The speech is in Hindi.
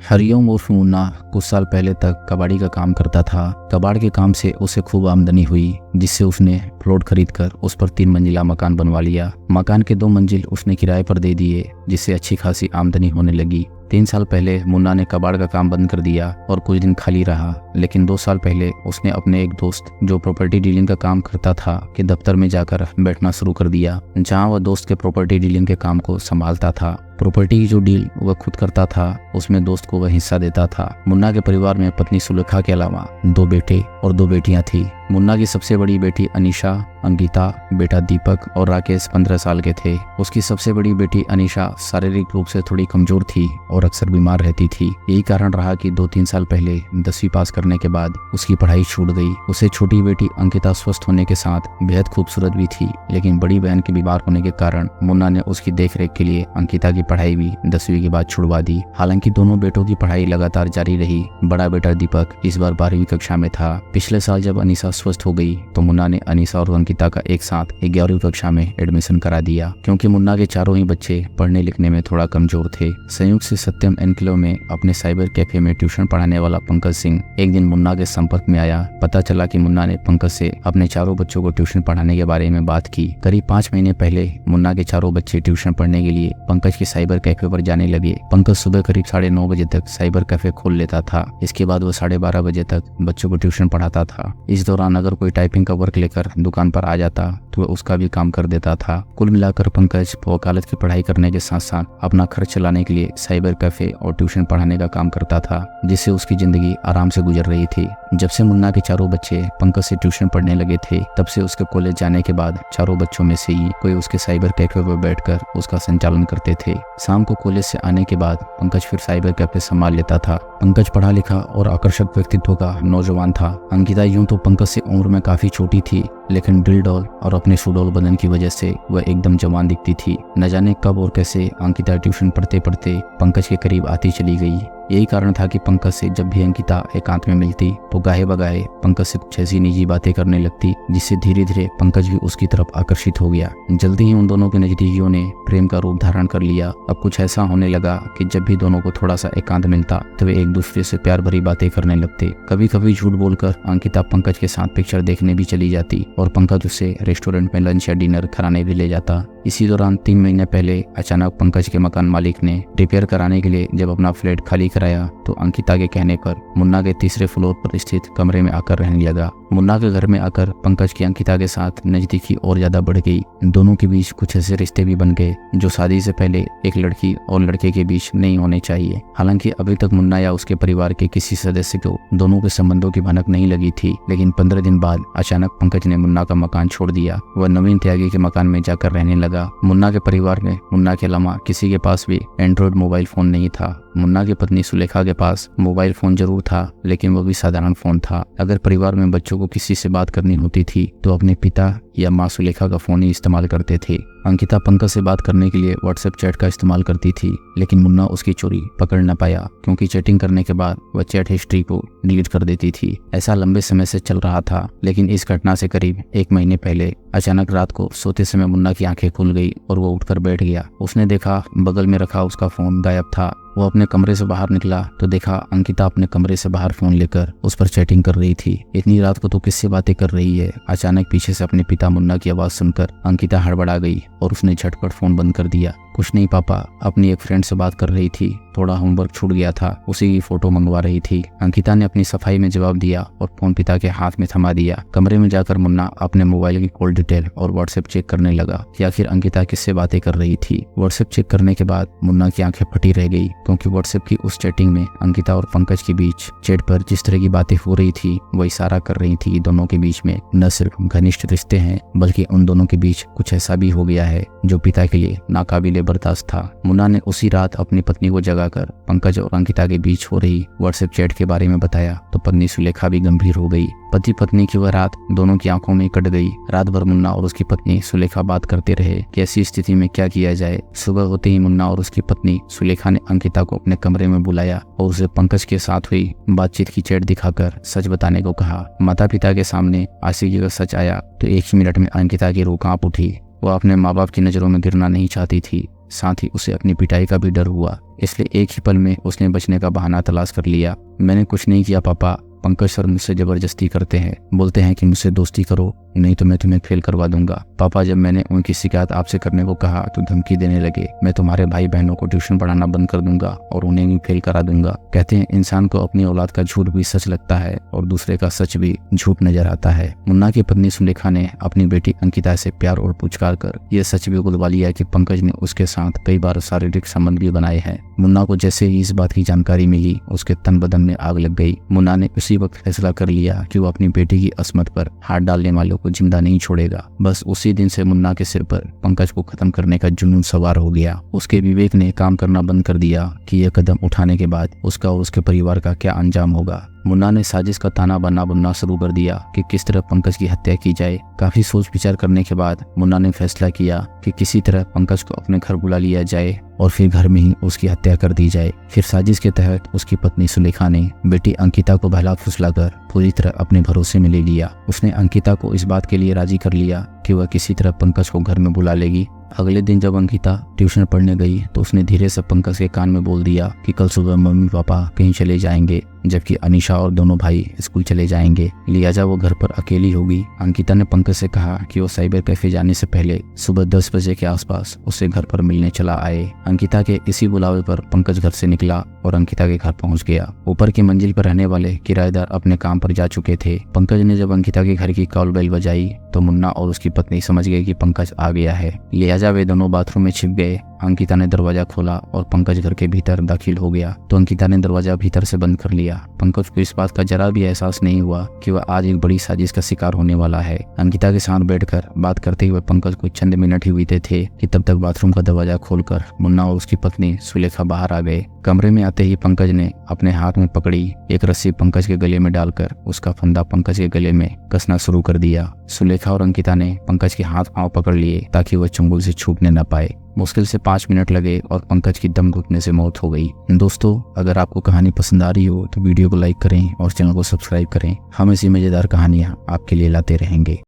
हरिओम उर्फ मुन्ना कुछ साल पहले तक कबाड़ी का काम करता था। कबाड़ के काम से उसे खूब आमदनी हुई, जिससे उसने प्लॉट खरीदकर उस पर 3 मंजिला मकान बनवा लिया। मकान के 2 मंजिल उसने किराए पर दे दिए, जिससे अच्छी खासी आमदनी होने लगी। 3 साल पहले मुन्ना ने कबाड़ का काम बंद कर दिया और कुछ दिन खाली रहा, लेकिन 2 साल पहले उसने अपने एक दोस्त जो प्रॉपर्टी डीलिंग का काम करता था के दफ्तर में जाकर बैठना शुरू कर दिया, जहां वह दोस्त के प्रॉपर्टी डीलिंग के काम को संभालता था। प्रॉपर्टी की जो डील वह खुद करता था, उसमें दोस्त को वह हिस्सा देता था। मुन्ना के परिवार में पत्नी सुलेखा के अलावा 2 बेटे और 2 बेटियां थी। मुन्ना की सबसे बड़ी बेटी अनीशा, अंकिता, बेटा दीपक और राकेश 15 साल के थे। उसकी सबसे बड़ी बेटी अनीशा शारीरिक रूप से थोड़ी कमजोर थी और अक्सर बीमार रहती थी। यही कारण रहा कि 2-3 साल पहले 10वीं पास करने के बाद उसकी पढ़ाई छूट गई। उसे छोटी बेटी अंकिता स्वस्थ होने के साथ बेहद खूबसूरत भी थी, लेकिन बड़ी बहन के बीमार होने के कारण मुन्ना ने उसकी देखरेख के लिए अंकिता की पढ़ाई भी 10वीं के बाद छुड़वा दी। हालांकि दोनों बेटों की पढ़ाई लगातार जारी रही। बड़ा बेटा दीपक इस बार 12वीं कक्षा में था। पिछले साल जब अनीशा स्वस्थ हो गई तो मुन्ना ने अनीशा और अंकिता का एक साथ 11वीं कक्षा में एडमिशन करा दिया। क्योंकि मुन्ना के चारों ही बच्चे पढ़ने लिखने में थोड़ा कमजोर थे। संयुक्त से सत्यम एनक्लेव में अपने साइबर कैफे में ट्यूशन पढ़ाने वाला पंकज सिंह एक दिन मुन्ना के संपर्क में आया। पता चला कि मुन्ना ने पंकज से अपने चारों बच्चों को ट्यूशन पढ़ाने के बारे में बात की। करीब 5 महीने पहले मुन्ना के चारों बच्चे ट्यूशन पढ़ने के लिए पंकज के साइबर कैफे पर जाने लगे। पंकज सुबह करीब 9:30 बजे तक साइबर कैफे खोल लेता था। इसके बाद वो 12:30 बजे तक बच्चों को ट्यूशन पढ़ाता था। इस दौरान अगर कोई टाइपिंग का वर्क लेकर दुकान पर आ जाता तो वह उसका भी काम कर देता था। कुल मिलाकर पंकज वकालत की पढ़ाई करने के साथ साथ अपना खर्च चलाने के लिए साइबर कैफे और ट्यूशन पढ़ाने का काम करता था, जिससे उसकी जिंदगी आराम से गुजर रही थी। जब से मुन्ना के चारों बच्चे पंकज से ट्यूशन पढ़ने लगे थे, तब से उसके कॉलेज जाने के बाद चारों बच्चों में से ही कोई उसके साइबर कैफे पर बैठकर उसका संचालन करते थे। शाम को कॉलेज से आने के बाद पंकज फिर साइबर कैफे संभाल लेता था। पंकज पढ़ा लिखा और आकर्षक व्यक्तित्व का नौजवान था। अंकिता यूं तो पंकज से उम्र में काफी छोटी थी, लेकिन दिल डॉल और अपने सुडौल बदन की वजह से वह एकदम जवान दिखती थी। न जाने कब और कैसे अंकिता ट्यूशन पढ़ते पढ़ते पंकज के करीब आती चली गई। यही कारण था कि पंकज से जब भी अंकिता एकांत में मिलती तो गाहे बगाहे पंकज से कुछ ऐसी निजी बातें करने लगती, जिससे धीरे धीरे पंकज भी उसकी तरफ आकर्षित हो गया। जल्दी ही उन दोनों के नजदीकियों ने प्रेम का रूप धारण कर लिया। अब कुछ ऐसा होने लगा कि जब भी दोनों को थोड़ा सा एकांत मिलता तो वे एक दूसरे से प्यार भरी बातें करने लगते। कभी कभी झूठ बोलकर अंकिता पंकज के साथ पिक्चर देखने भी चली जाती और पंकज उसे रेस्टोरेंट में लंच या डिनर कराने भी ले जाता। इसी दौरान 3 महीने पहले अचानक पंकज के मकान मालिक ने रिपेयर कराने के लिए जब अपना फ्लैट खाली कराया तो अंकिता के कहने पर मुन्ना के 3रे फ्लोर पर स्थित कमरे में आकर रहने लगा। मुन्ना के घर में आकर पंकज की अंकिता के साथ नजदीकी और ज्यादा बढ़ गई। दोनों के बीच कुछ ऐसे रिश्ते भी बन गए जो शादी से पहले एक लड़की और लड़के के बीच नहीं होने चाहिए। हालांकि अभी तक मुन्ना या उसके परिवार के किसी सदस्य को दोनों के संबंधों की भनक नहीं लगी थी, लेकिन 15 दिन बाद अचानक पंकज ने मुन्ना का मकान छोड़ दिया। वह नवीन त्यागी के मकान में जाकर रहने लगा। मुन्ना के परिवार में मुन्ना के अलावा किसी के पास भी एंड्रॉइड मोबाइल फोन नहीं था। मुन्ना की पत्नी सुलेखा के पास मोबाइल फोन जरूर था, लेकिन वो भी साधारण फोन था। अगर परिवार में बच्चों को किसी से बात करनी होती थी तो अपने पिता या माँ सुलेखा का फोन ही इस्तेमाल करते थे। अंकिता पंकज से बात करने के लिए व्हाट्सएप चैट का इस्तेमाल करती थी, लेकिन मुन्ना उसकी चोरी पकड़ न पाया, क्योंकि चैटिंग करने के बाद वह चैट हिस्ट्री को डिलीट कर देती थी। ऐसा लंबे समय से चल रहा था, लेकिन इस घटना से करीब 1 महीने पहले अचानक रात को सोते समय मुन्ना की आंखें खुल गई और वो उठकर बैठ गया। उसने देखा बगल में रखा उसका फोन गायब था। वो अपने कमरे से बाहर निकला तो देखा अंकिता अपने कमरे से बाहर फोन लेकर उस पर चैटिंग कर रही थी। इतनी रात को तो किससे बातें कर रही है? अचानक पीछे से अपने पिता मुन्ना की आवाज सुनकर अंकिता हड़बड़ा गई और उसने झटपट फोन बंद कर दिया। कुछ नहीं पापा, अपनी एक फ्रेंड से बात कर रही थी, थोड़ा होमवर्क छूट गया था, उसी की फोटो मंगवा रही थी। अंकिता ने अपनी सफाई में जवाब दिया और फोन पिता के हाथ में थमा दिया। कमरे में जाकर मुन्ना अपने मोबाइल की कॉल डिटेल और व्हाट्सएप चेक करने लगा कि आखिर अंकिता किससे बातें कर रही थी। व्हाट्सएप चेक करने के बाद मुन्ना की आंखें फटी रह गई, क्योंकि व्हाट्सएप की उस चैटिंग में अंकिता और पंकज के बीच चैट पर जिस तरह की बातें हो रही थी वो इशारा कर रही थी कि दोनों के बीच में न सिर्फ घनिष्ठ रिश्ते हैं, बल्कि उन दोनों के बीच कुछ ऐसा भी हो गया है जो पिता के लिए नाकाबिले बर्दाश्त था। मुन्ना ने उसी रात अपनी पत्नी को जगाकर पंकज और अंकिता के बीच हो रही व्हाट्सएप चैट के बारे में बताया तो पत्नी सुलेखा भी गंभीर हो गई। पति पत्नी की वह रात दोनों की आंखों में कट गई। रात भर मुन्ना और उसकी पत्नी सुलेखा बात करते रहे कि ऐसी स्थिति में क्या किया जाए। सुबह होते ही मुन्ना और उसकी पत्नी सुलेखा ने अंकिता को अपने कमरे में बुलाया और उसे पंकज के साथ हुई बातचीत की चैट दिखाकर सच बताने को कहा। माता पिता के सामने आशिकी का सच आया तो 1 ही मिनट में अंकिता की रूह कांप उठी। वह अपने माँ बाप की नजरों में गिरना नहीं चाहती थी। साथ ही उसे अपनी पिटाई का भी डर हुआ, इसलिए एक ही पल में उसने बचने का बहाना तलाश कर लिया। मैंने कुछ नहीं किया पापा, पंकज सर मुझसे जबरदस्ती करते हैं, बोलते हैं कि मुझसे दोस्ती करो नहीं तो मैं तुम्हें फेल करवा दूंगा। पापा जब मैंने उनकी शिकायत आपसे करने को कहा तो धमकी देने लगे, मैं तुम्हारे भाई बहनों को ट्यूशन पढ़ाना बंद कर दूंगा और उन्हें भी फेल करा दूंगा। कहते हैं इंसान को अपनी औलाद का झूठ भी सच लगता है और दूसरे का सच भी झूठ नजर आता है। मुन्ना की पत्नी सुलेखा ने अपनी बेटी अंकिता से प्यार और पुचकार कर यह सच भी उगलवा लिया कि पंकज ने उसके साथ कई बार शारीरिक संबंध भी बनाए हैं। मुन्ना को जैसे ही इस बात की जानकारी मिली उसके तन बदन में आग लग गई। मुन्ना ने उसी वक्त फैसला कर लिया कि वो अपनी बेटी की अस्मत पर हाथ डालने वालों को जिंदा नहीं छोड़ेगा। बस उसी दिन से मुन्ना के सिर पर पंकज को खत्म करने का जुनून सवार हो गया। उसके विवेक ने काम करना बंद कर दिया कि यह कदम उठाने के बाद उसका और उसके परिवार का क्या अंजाम होगा। मुन्ना ने साजिश का ताना बाना बुनना शुरू कर दिया कि किस तरह पंकज की हत्या की जाए। काफी सोच विचार करने के बाद मुन्ना ने फैसला किया कि किसी तरह पंकज को अपने घर बुला लिया जाए और फिर घर में ही उसकी हत्या कर दी जाए। फिर साजिश के तहत उसकी पत्नी सुलेखा ने बेटी अंकिता को बहला फुसलाकर पूरी तरह अपने भरोसे में ले लिया। उसने अंकिता को इस बात के लिए राजी कर लिया कि वह किसी तरह पंकज को घर में बुला लेगी। अगले दिन जब अंकिता ट्यूशन पढ़ने गई तो उसने धीरे से पंकज के कान में बोल दिया कि कल सुबह मम्मी पापा कहीं चले जाएंगे, जबकि अनीशा और दोनों भाई स्कूल चले जाएंगे, लिहाजा वो घर पर अकेली होगी। अंकिता ने पंकज से कहा कि वो साइबर कैफे जाने से पहले सुबह 10 बजे के आसपास उसे घर पर मिलने चला आए। अंकिता के इसी बुलावे पर पंकज घर से निकला और अंकिता के घर पहुंच गया। ऊपर की मंजिल पर रहने वाले किराएदार अपने काम पर जा चुके थे। पंकज ने जब अंकिता के घर की कॉल बेल बजाई तो मुन्ना और उसकी पत्नी समझ गए कि पंकज आ गया है, लिहाजा वे दोनों बाथरूम में छिप गए। अंकिता ने दरवाजा खोला और पंकज घर के भीतर दाखिल हो गया तो अंकिता ने दरवाजा भीतर से बंद कर लिया। पंकज को इस बात का जरा भी एहसास नहीं हुआ कि वह आज एक बड़ी साजिश का शिकार होने वाला है। अंकिता के साथ बैठकर बात करते हुए पंकज को चंद मिनट ही बीते थे कि तब तक बाथरूम का दरवाजा खोलकर मुन्ना और उसकी पत्नी सुलेखा बाहर आ गए। कमरे में आते ही पंकज ने अपने हाथ में पकड़ी एक रस्सी पंकज के गले में डालकर उसका फंदा पंकज के गले में कसना शुरू कर दिया। सुलेखा और अंकिता ने पंकज के हाथ पांव पकड़ लिए ताकि वह चंगुल से छूटने न पाए। मुश्किल से 5 मिनट लगे और पंकज की दम घुटने से मौत हो गई। दोस्तों, अगर आपको कहानी पसंद आ रही हो तो वीडियो को लाइक करें और चैनल को सब्सक्राइब करें। हम ऐसी मजेदार कहानियां आपके लिए लाते रहेंगे।